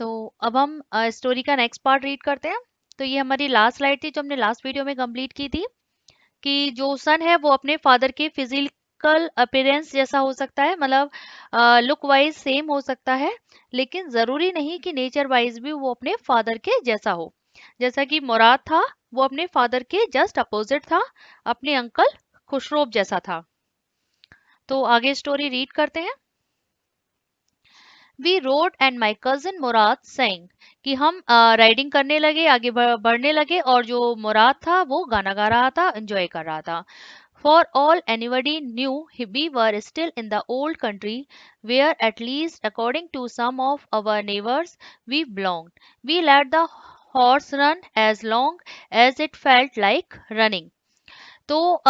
तो अब हम स्टोरी का नेक्स्ट पार्ट रीड करते हैं। तो ये हमारी लास्ट स्लाइड थी जो हमने लास्ट वीडियो में कंप्लीट की थी, कि जो सन है वो अपने फादर के फिजिकल अपीयरेंस जैसा हो सकता है, मतलब लुक वाइज सेम हो सकता है, लेकिन जरूरी नहीं कि नेचर वाइज भी वो अपने फादर के जैसा हो। जैसा कि मुराद था, वो अपने फादर के जस्ट अपोजिट था, अपने अंकल खुशरोब जैसा था। तो आगे स्टोरी रीड करते हैं। We rode and my cousin Mourad saying, कि हम राइडिंग करने लगे, आगे बढ़ने लगे, और जो मुराद था वो गाना गा रहा था, एंजॉय कर रहा था। For all anybody knew, we were still in the old country where, at least according to some of our neighbors, we belonged. We let the horse run as long as it felt like running. तो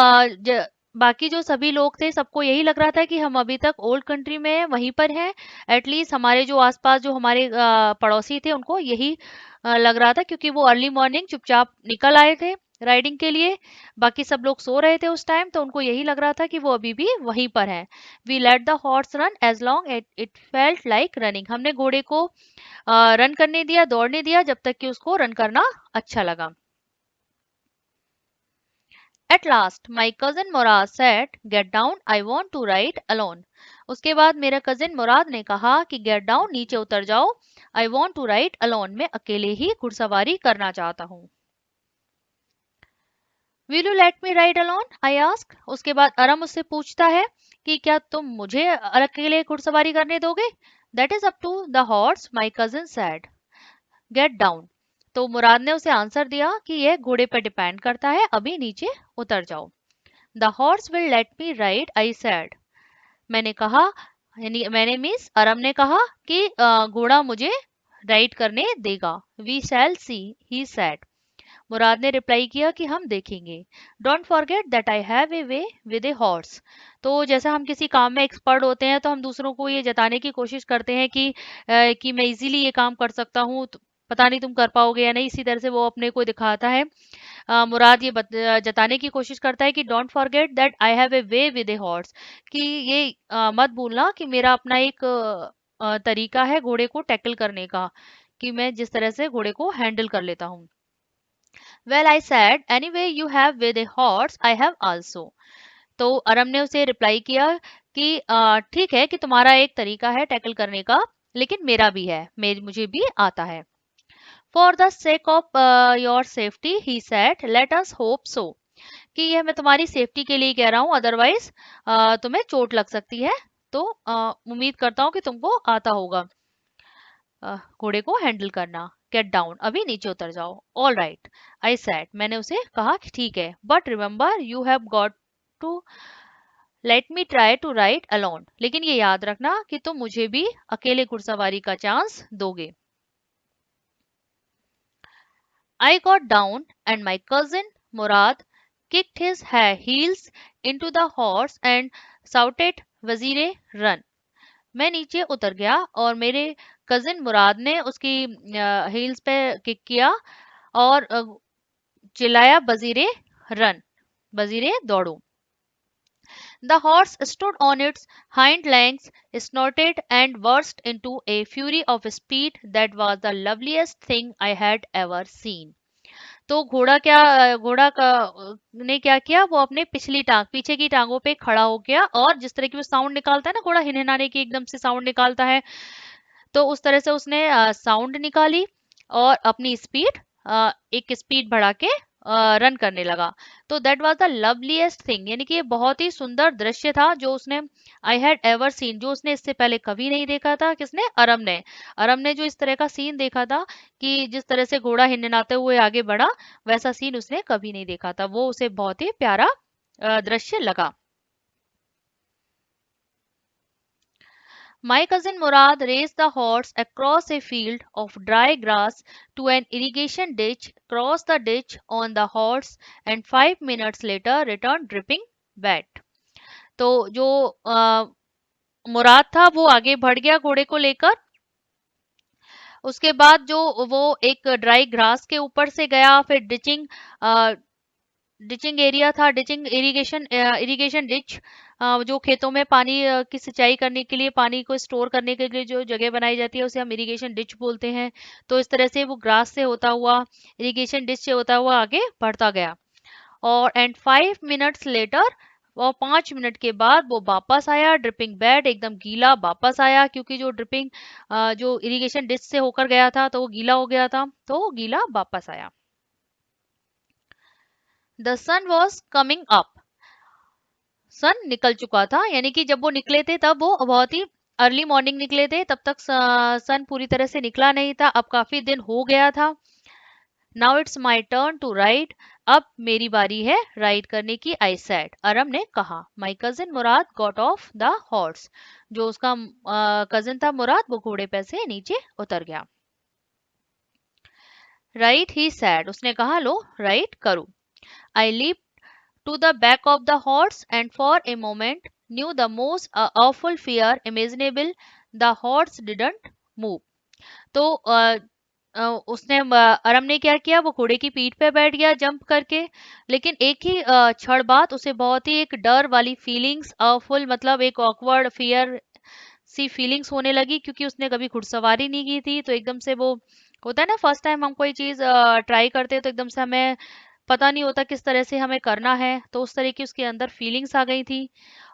बाकी जो सभी लोग थे, सबको यही लग रहा था कि हम अभी तक ओल्ड कंट्री में हैं, वहीं पर हैं। एटलीस्ट हमारे जो आसपास जो हमारे पड़ोसी थे उनको यही लग रहा था, क्योंकि वो अर्ली मॉर्निंग चुपचाप निकल आए थे राइडिंग के लिए। बाकी सब लोग सो रहे थे उस टाइम, तो उनको यही लग रहा था कि वो अभी भी वहीं पर हैं। We let the horse run as long it felt like running, हमने घोड़े को रन करने दिया, दौड़ने दिया, जब तक कि उसको रन करना अच्छा लगा। At last, my cousin Murad said, "Get down, I want to ride alone." उसके बाद मेरा कजिन मुराद ने कहा कि गेट डाउन, नीचे उतर जाओ, I want to ride alone, मैं अकेले ही घुड़सवारी करना चाहता हूँ। Will you let me ride alone, I ask. उसके बाद अरम उससे पूछता है कि क्या तुम मुझे अकेले घुड़सवारी करने दोगे। That is up to the horse, my cousin said, get down. तो मुराद ने उसे आंसर दिया कि यह घोड़े पर डिपेंड करता है, अभी नीचे उतर जाओ। The horse will let me ride, I sad. मैंने कहा, यानी मैंने मिस अरम ने कहा कि घोड़ा मुझे राइड करने देगा। We shall C, he said. Murad ने रिप्लाई किया कि हम देखेंगे। Don't forget that I have a way with a horse. तो जैसा हम किसी काम में एक्सपर्ट होते हैं, तो हम दूसरों को ये जताने की कोशिश करते हैं कि मैं इजीली ये काम कर सकता हूँ, तो पता नहीं तुम कर पाओगे या नहीं, इसी तरह से वो अपने को दिखाता है। मुराद ये जताने की कोशिश करता है कि don't forget that I have a way with a horse, कि ये मत भूलना कि मेरा अपना एक तरीका है घोड़े को टैकल करने का, कि मैं जिस तरह से घोड़े को हैंडल कर लेता हूँ। Well I sad, anyway you have with a horse, I have also. तो अरम ने उसे रिप्लाई किया कि ठीक है कि तुम्हारा एक तरीका है टैकल करने का, लेकिन मेरा भी है, मुझे भी आता है। For the sake of your safety, he said, let us hope so, कि यह मैं तुम्हारी सेफ्टी के लिए कह रहा हूँ, अदरवाइज तुम्हें चोट लग सकती है। तो उम्मीद करता हूँ कि तुमको आता होगा घोड़े को हैंडल करना। गेट डाउन, अभी नीचे उतर जाओ। ऑल राइट, आई सेड, मैंने उसे कहा कि ठीक है, but remember you have got to let me try to ride alone, लेकिन ये याद रखना कि तुम मुझे भी अकेले घुड़सवारी का चांस दोगे। I got down, and my cousin Murad kicked his heels into the horse and shouted, "वजीरे run!" मैं नीचे उतर गया और मेरे कजिन मुराद ने उसकी हील्स पे किक किया और चिल्लाया, "वजीरे रन!" वजीरे दौड़ो। The horse stood on its hind legs, snorted, and burst into a fury of speed that was the loveliest thing I had ever seen. तो घोड़ा का ने क्या किया, वो अपने पीछे की टांगों पे खड़ा हो गया, और जिस तरह की वो साउंड निकालता है ना, घोड़ा हिनहिनाने की एकदम से साउंड निकालता है, तो उस तरह से उसने साउंड निकाली और अपनी स्पीड एक स्पीड बढ़ा के रन करने लगा। तो that was the loveliest thing, यानी कि ये बहुत ही सुंदर दृश्य था जो उसने आई हैड एवर सीन, जो उसने इससे पहले कभी नहीं देखा था। किसने? अरम ने जो इस तरह का सीन देखा था, कि जिस तरह से घोड़ा हिनहिनाते हुए आगे बढ़ा, वैसा सीन उसने कभी नहीं देखा था। वो उसे बहुत ही प्यारा दृश्य लगा। My cousin Murad raced the horse across a field of dry grass to an irrigation ditch, crossed the ditch on the horse, and 5 minutes later returned dripping wet. तो जो मुराद था वो आगे बढ़ गया घोड़े को लेकर। उसके बाद जो वो एक ड्राई ग्रास के ऊपर से गया, फिर डिचिंग एरिया था, डिचिंग इरिगेशन डिच जो खेतों में पानी की सिंचाई करने के लिए, पानी को स्टोर करने के लिए जो जगह बनाई जाती है, उसे हम इरिगेशन डिच बोलते हैं। तो इस तरह से वो ग्रास से होता हुआ, इरिगेशन डिच से होता हुआ आगे बढ़ता गया। और एंड 5 मिनट्स लेटर, और 5 मिनट के बाद वो वापस आया, ड्रिपिंग बैड, एकदम गीला वापस आया, क्योंकि जो ड्रिपिंग जो इरिगेशन डिच से होकर गया था तो वो गीला हो गया था, तो वो गीला वापस आया। The sun was coming up, sun निकल चुका था, यानी कि जब वो निकले थे तब वो बहुत ही अर्ली मॉर्निंग निकले थे, तब तक सन पूरी तरह से निकला नहीं था, अब काफी दिन हो गया था। Now it's my turn to ride, अब मेरी बारी है राइड करने की, आई सेड, अरम ने कहा। माई cousin Murad got off the horse, जो उसका कजिन था मुराद, वो घोड़े पे से नीचे उतर गया। राइट ही सैड, उसने कहा लो राइड करो। आई leap to the back of the horse and for a moment knew the most awful fear imaginable. The horse didn't move. तो उसने अरम ने क्या किया, वो घोड़े की पीठ पे बैठ गया जंप करके, लेकिन एक ही क्षण बाद उसे बहुत ही एक डर वाली फीलिंग्स, फुल मतलब एक ऑकवर्ड फियर सी फीलिंग्स होने लगी, क्योंकि उसने कभी घुड़सवारी नहीं की थी। तो एकदम से वो होता है ना, फर्स्ट टाइम हम कोई चीज ट्राई करते हैं तो एकदम से हमें पता नहीं होता किस तरह से हमें करना है, तो उस तरह की उसके अंदर फीलिंग्स आ गई थी।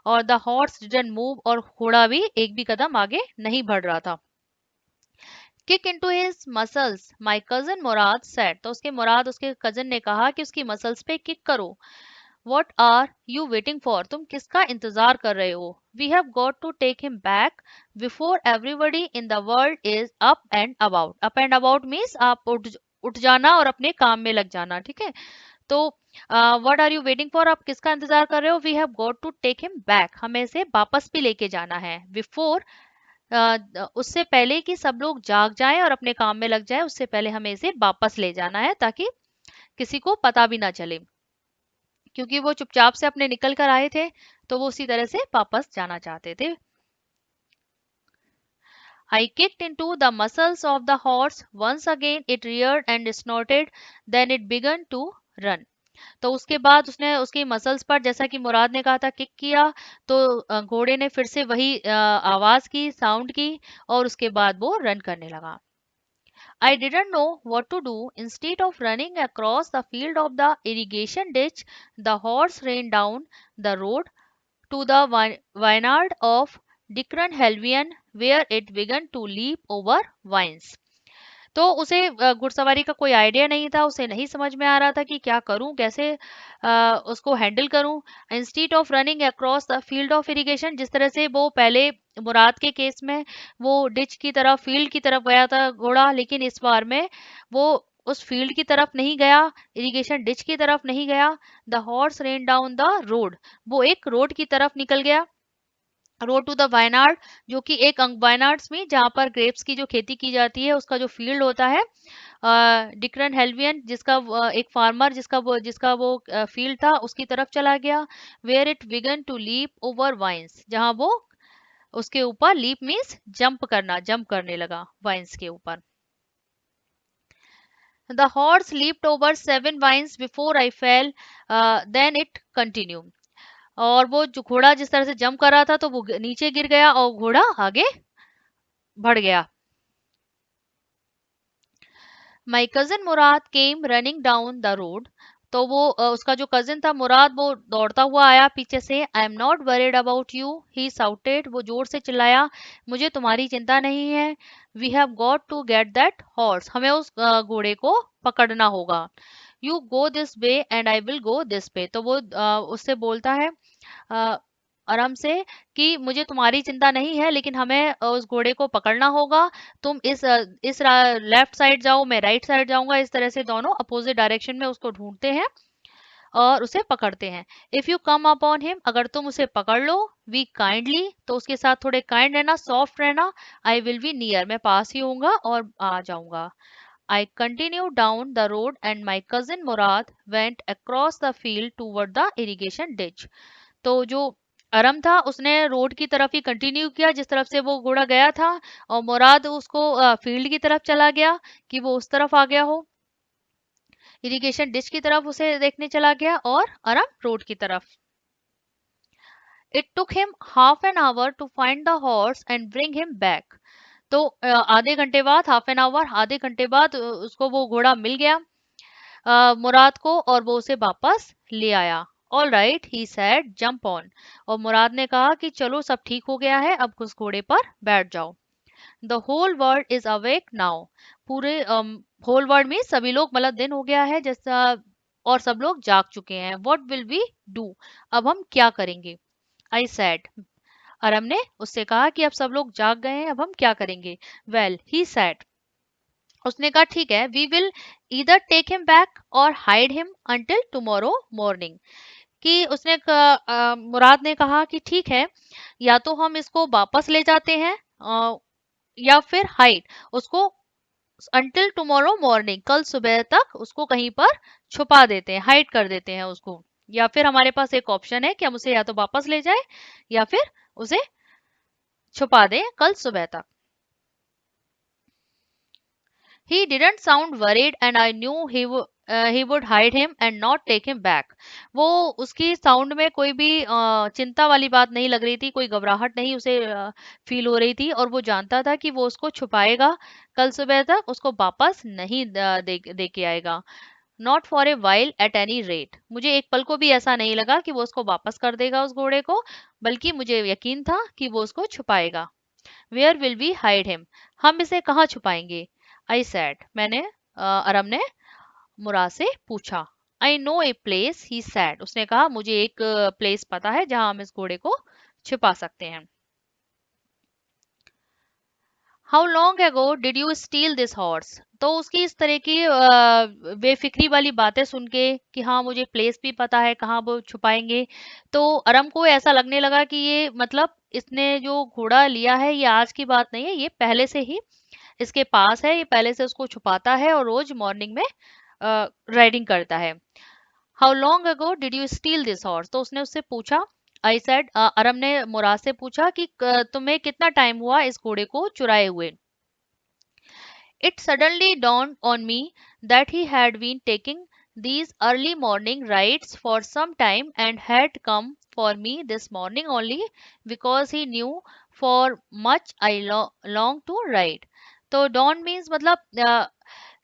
और द हॉर्स डिडंट मूव, और घोड़ा भी एक भी कदम आगे नहीं बढ़ रहा था। Kick into his muscles, my cousin Murad said, तो उसके मुराद उसके कजन ने कहा कि उसकी मसल्स पे किक करो। What are you waiting for, तुम किसका इंतजार कर रहे हो। We have got to take him back before everybody in the world is up and about. Up and about means आप उठ जाना और अपने काम में लग जाना, ठीक है। तो what are you waiting for, आप किसका इंतजार कर रहे हो। We have got to take him back, हमें इसे वापस भी लेके जाना है। बिफोर, उससे पहले कि सब लोग जाग जाएं और अपने काम में लग जाएं, उससे पहले हमें इसे वापस ले जाना है, ताकि किसी को पता भी ना चले, क्योंकि वो चुपचाप से अपने निकल कर आए थे, तो वो उसी तरह से वापस जाना चाहते थे। I kicked into the muscles of the horse. Once again it reared and snorted. Then it began to run. तो उसके बाद उसने उसकी मसल्स पर, जैसा कि मुराद ने कहा था, किक किया, तो घोड़े ने फिर से वही आवाज की, साउंड की, और उसके बाद वो रन करने लगा। I didn't know what to do. Instead of running across the field of the irrigation ditch, the horse ran down the road to the vineyard of Dickon Helvian, where it began to leap over vines. तो उसे घुड़सवारी का कोई idea नहीं था, उसे नहीं समझ में आ रहा था कि क्या करूं, कैसे उसको हैंडल करूं। Instead of running across the field of irrigation, जिस तरह से वो पहले मुराद के केस में वो डिच की तरफ, फील्ड की तरफ गया था घोड़ा, लेकिन इस बार में वो उस फील्ड की तरफ नहीं गया, इरिगेशन डिच की तरफ नहीं गया। The horse rain down the road, वो एक रोड की तरफ निकल गया। रोड टू द वायनाड, जो कि एक वायनाड्स में जहाँ पर ग्रेप्स की जो खेती की जाती है उसका जो फील्ड होता है, डिक्रन हेल्वियन, जिसका एक फार्मर जिसका वो फील्ड था, उसकी तरफ चला गया। Where it began to leap over vines, जहाँ वो उसके ऊपर, लीप मीन्स जंप करना, जंप करने लगा वाइन्स के ऊपर। The horse leaped over 7 vines before I fell, then it continue, और वो जो घोड़ा जिस तरह से जंप कर रहा था, तो वो नीचे गिर गया और घोड़ा आगे बढ़ गया। माई cousin Murad came running down the road, तो वो उसका जो कजिन था मुराद, वो दौड़ता हुआ आया पीछे से। I am not worried about you, he shouted, वो जोर से चिल्लाया, मुझे तुम्हारी चिंता नहीं है। We have got to get that horse, हमें उस घोड़े को पकड़ना होगा। You go this way and I will go this way, तो वो उससे बोलता है आराम से कि मुझे तुम्हारी चिंता नहीं है, लेकिन हमें उस घोड़े को पकड़ना होगा। तुम इस लेफ्ट साइड जाओ, मैं राइट साइड जाऊंगा, इस तरह से दोनों अपोजिट डायरेक्शन में उसको ढूंढते हैं और उसे पकड़ते हैं। If you come upon him, अगर तुम उसे पकड़ लो, वी काइंडली, तो उसके साथ थोड़े काइंड रहना, सॉफ्ट रहना। आई विल बी नियर, मैं पास ही होऊंगा और आ जाऊंगा। I continued down the road and my cousin Murad went across the field toward the irrigation ditch. तो जो अरम था उसने रोड की तरफ ही कंटिन्यू किया जिस तरफ से वो घोड़ा गया था, और मुराद उसको फील्ड की तरफ चला गया कि वो उस तरफ आ गया हो, इरिगेशन डिश की तरफ उसे देखने चला गया, और अरम रोड की तरफ। It took him half an hour to find the horse and bring him back. तो आधे घंटे बाद, हाफ एन आवर, आधे घंटे बाद उसको वो घोड़ा मिल गया मुराद को, और वो उसे वापस ले आया. All right he said, jump on. और मुराद ने कहा कि चलो सब ठीक हो गया है, अब उस घोड़े पर बैठ जाओ. The whole world is awake now. पूरे होल वर्ल्ड में सभी लोग, मतलब दिन हो गया है जैसा, और सब लोग जाग चुके हैं. What will we do? अब हम क्या करेंगे? I said. अरम ने उससे कहा कि अब सब लोग जाग गए हैं, अब हम क्या करेंगे? Well he said. उसने कहा ठीक है, we will either take him back or hide him until tomorrow morning. कि मुराद ने कहा कि ठीक है, या तो हम इसको वापस ले जाते हैं, या फिर हाइड उसको अंटिल टुमारो मॉर्निंग, कल सुबह तक उसको कहीं पर छुपा देते हैं, हाइड कर देते हैं उसको. या फिर हमारे पास एक ऑप्शन है कि हम उसे या तो वापस ले जाए या फिर उसे छुपा दें कल सुबह तक. He didn't sound worried and I knew he would hide him and not take him back. वो उसकी साउंड में कोई भी चिंता वाली बात नहीं लग रही थी, कोई घबराहट नहीं उसे फील हो रही थी, और वो जानता था कि वो उसको छुपाएगा, कल सुबह तक उसको वापस नहीं दे के आएगा. Not for a while at any rate. मुझे एक पल को भी ऐसा नहीं लगा कि वो उसको वापस कर देगा उस घोड़े को, बल्कि मुझे यकीन था कि वो उसको छुपाएगा. Where will we hide him? हम इसे कहाँ छुपाएंगे? आई सैड. अरम ने मुराद से पूछा. I know a place he sad. उसने कहा मुझे एक प्लेस पता है जहां हम इस घोड़े को छुपा सकते हैं. How long ago did you steel this horse? तो उसकी इस तरह की बेफिक्री वाली बातें सुन के कि हाँ मुझे प्लेस भी पता है कहाँ वो छुपाएंगे, तो अरम को ऐसा लगने लगा कि ये मतलब इसने जो घोड़ा लिया है ये आज की बात नहीं है, ये पहले से ही इसके पास है, ये पहले से उसको छुपाता है और रोज मॉर्निंग में राइडिंग करता है. How long ago did you steel this horse? तो उसने उससे पूछा. आई सेड, अरम ने मुराद से पूछा कि तुम्हें कितना टाइम हुआ इस घोड़े को चुराए हुए? It suddenly dawned on me that he had been taking these early morning rides for some time and had come for me this morning only because he knew for much I long to ride. तो dawn means मतलब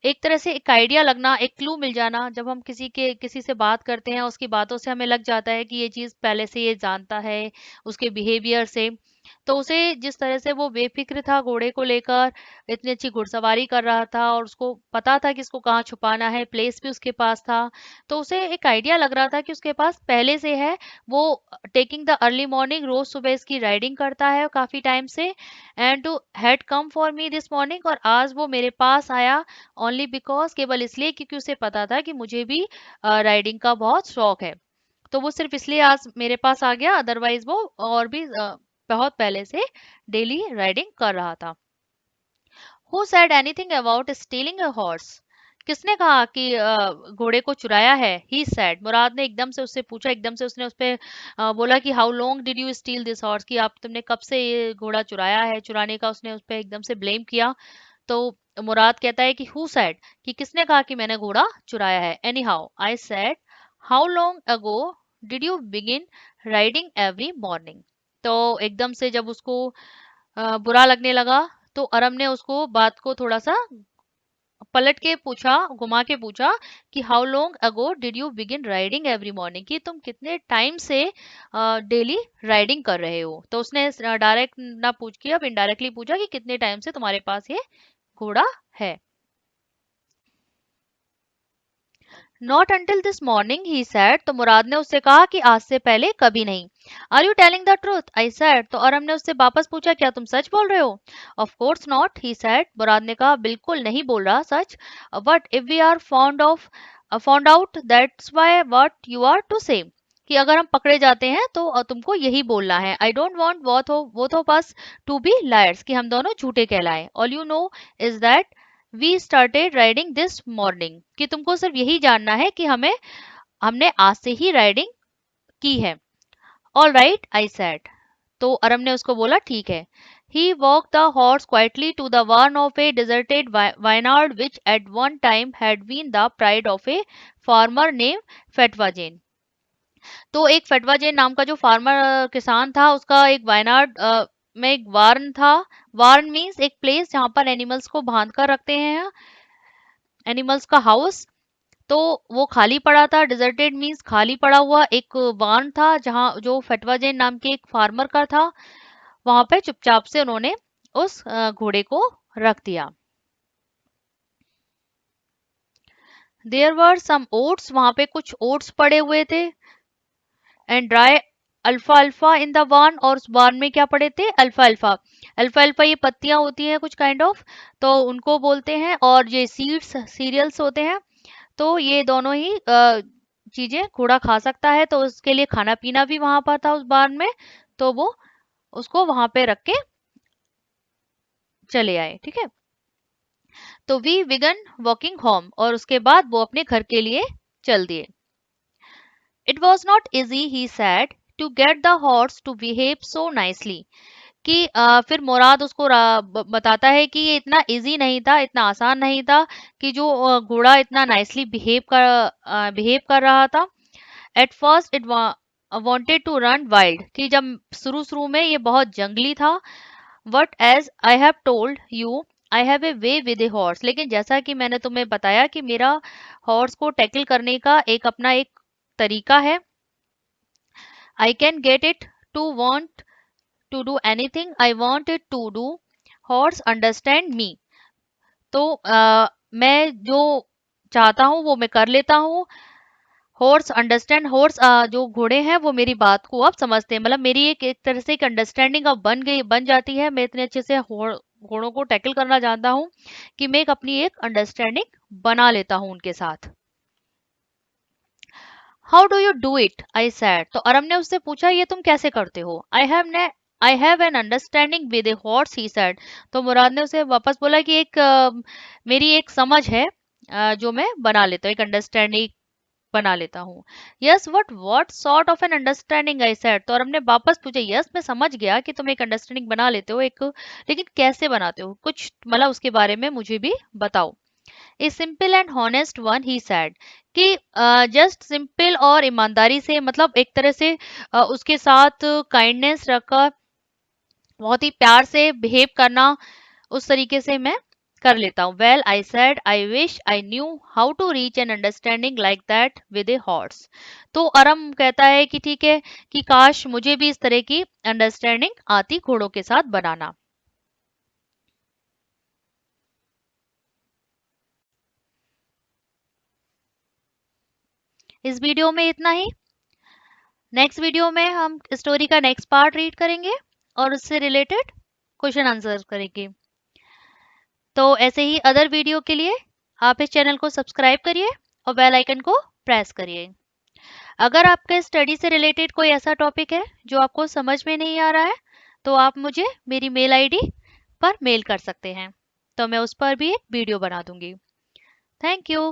एक तरह से एक idea लगना, एक clue मिल जाना. जब हम किसी से बात करते हैं, उसकी बातों से हमें लग जाता है कि ये चीज पहले से ये जानता है, उसके बिहेवियर से. तो उसे जिस तरह से वो बेफिक्र था घोड़े को लेकर, इतनी अच्छी घुड़सवारी कर रहा था और उसको पता था कि इसको कहाँ छुपाना है, प्लेस भी उसके पास था, तो उसे एक आइडिया लग रहा था कि उसके पास पहले से है. वो टेकिंग द अर्ली मॉर्निंग, रोज सुबह इसकी राइडिंग करता है काफी टाइम से. And to had come for me this morning, और आज वो मेरे पास आया ओनली बिकॉज, केवल इसलिए क्योंकि उसे पता था कि मुझे भी राइडिंग का बहुत शौक है. तो वो सिर्फ इसलिए आज मेरे पास आ गया, अदरवाइज वो और भी बहुत पहले से डेली राइडिंग कर रहा था. Who said anything about stealing a horse? किसने कहा कि घोड़े को चुराया है? He said. मुराद ने एकदम से उससे पूछा, एकदम से उसने उस पे बोला कि how long did you steel this horse, कि आप तुमने कब से ये घोड़ा चुराया है? चुराने का उसने उस पे एकदम से ब्लेम किया. तो मुराद कहता है कि हु सेड, कि किसने कहा कि मैंने घोड़ा चुराया है? Any how I said, how long ago did you begin riding every morning? तो एकदम से जब उसको बुरा लगने लगा, तो अरम ने उसको बात को थोड़ा सा पलट के पूछा, घुमा के पूछा कि how long ago did you begin riding every morning, कि तुम कितने टाइम से डेली राइडिंग कर रहे हो? तो उसने डायरेक्ट ना पूछ के अब इनडायरेक्टली पूछा कि कितने टाइम से तुम्हारे पास ये घोड़ा है. Not until this morning he sad. तो मुराद ने उससे कहा कि आज से पहले कभी नहीं. Are you telling the truth? I said. तो अरम ने उससे वापस पूछा, क्या तुम सच बोल रहे हो? Of course not he said. Murad ने कहा बिल्कुल नहीं बोल रहा सच. But if we are found out that's why what you are to say, कि अगर हम पकड़े जाते हैं तो तुमको यही बोलना है. I don't want both of us to be liars, कि हम दोनों झूठे कहलाएं. All you know is that we started riding this morning, कि तुमको सिर्फ यही जानना है कि हमने आज से ही राइडिंग की है. All right I said. तो अरम ने उसको बोला ठीक है. He walk the horse quietly to the one of a deserted vineyard which at one time had been the pride of a farmer name Fetvajian. तो एक फटवा जैन नाम का जो फार्मर किसान था, उसका एक वायनाड में एक वार्न था। वार्न मीन्स एक प्लेस जहाँ पर एनिमल्स को बांध कर रखते हैं, एनिमल्स का हाउस। तो वो खाली पड़ा था। डिजर्टेड मीन्स खाली पड़ा हुआ एक वार्न था, जहाँ जो फटवा जैन नाम के एक फार्मर का था। वहां पे चुपचाप से उन्होंने उस घोड़े को रख दिया। देयर वर सम ओट्स, वहां पे कुछ ओट्स पड़े हुए थे। एंड ड्राई अल्फा अल्फा इन द वार्न, और उस वार्न में क्या पड़े थे? Alpha alpha. अल्फा अल्फा ये पत्तियां होती हैं कुछ काइंड ऑफ, तो उनको बोलते हैं। और ये सीड्स सीरियल्स होते हैं। तो ये दोनों ही चीजें घोड़ा खा सकता है, तो उसके लिए खाना पीना भी वहां पर था उस बार में। तो वो उसको वहां पे रख के चले आए। ठीक है। तो वी विगन वॉकिंग होम, और उसके बाद वो अपने घर के लिए चल दिए। It was not easy, he said, to get the horse to behave so nicely. कि फिर मुराद उसको बताता है कि ये इतना इजी नहीं था, इतना आसान नहीं था कि जो घोड़ा इतना नाइसली बिहेव कर रहा था। At first it wanted to run wild, कि जब शुरू शुरू में ये बहुत जंगली था। But as I have told you, I have a way with a horse, लेकिन जैसा कि मैंने तुम्हें बताया कि मेरा हॉर्स को टैकल करने का एक अपना एक तरीका है। I can get it to want to do anything I want it to do, horse understand me. तो मैं जो चाहता हूँ वो मैं कर लेता हूँ। हॉर्स अंडरस्टैंड, हॉर्स जो घोड़े हैं वो मेरी बात को अब समझते हैं। मतलब मेरी एक तरह से एक अंडरस्टैंडिंग अब बन जाती है। मैं इतने अच्छे से घोड़ों को टैकल करना जानता हूँ कि मैं एक अपनी एक अंडरस्टैंडिंग बना लेता हूँ उनके साथ। How do you do it, I said. तो अरम ने उससे पूछा, ये तुम कैसे करते हो? I have an understanding with a horse, he sad. तो मुराद ने उसे वापस बोला कि एक मेरी एक समझ है, जो मैं बना लेता हूँ, एक अंडरस्टैंडिंग बना लेता हूँ। Yes what what sort of an understanding, I said. तो हमने वापस पूछा, यस मैं समझ गया कि तुम एक अंडरस्टैंडिंग बना लेते हो एक, लेकिन कैसे बनाते हो, कुछ मतलब उसके बारे में मुझे भी बताओ। A simple and honest one, he said. कि जस्ट सिंपल और ईमानदारी से, मतलब एक तरह से उसके साथ काइंडनेस रखकर, बहुत ही प्यार से बिहेव करना, उस तरीके से मैं कर लेता हूँ। Well I said, I wish I knew how to reach an understanding like that with a horse. तो अरम कहता है कि ठीक है, कि काश मुझे भी इस तरह की अंडरस्टैंडिंग आती घोड़ों के साथ बनाना। इस वीडियो में इतना ही। नेक्स्ट वीडियो में हम स्टोरी का नेक्स्ट पार्ट रीड करेंगे और उससे रिलेटेड क्वेश्चन आंसर करेंगे। तो ऐसे ही अदर वीडियो के लिए आप इस चैनल को सब्सक्राइब करिए और बेल आइकन को प्रेस करिए। अगर आपके स्टडी से रिलेटेड कोई ऐसा टॉपिक है जो आपको समझ में नहीं आ रहा है, तो आप मुझे मेरी मेल आईडी पर मेल कर सकते हैं, तो मैं उस पर भी एक वीडियो बना दूंगी। Thank you.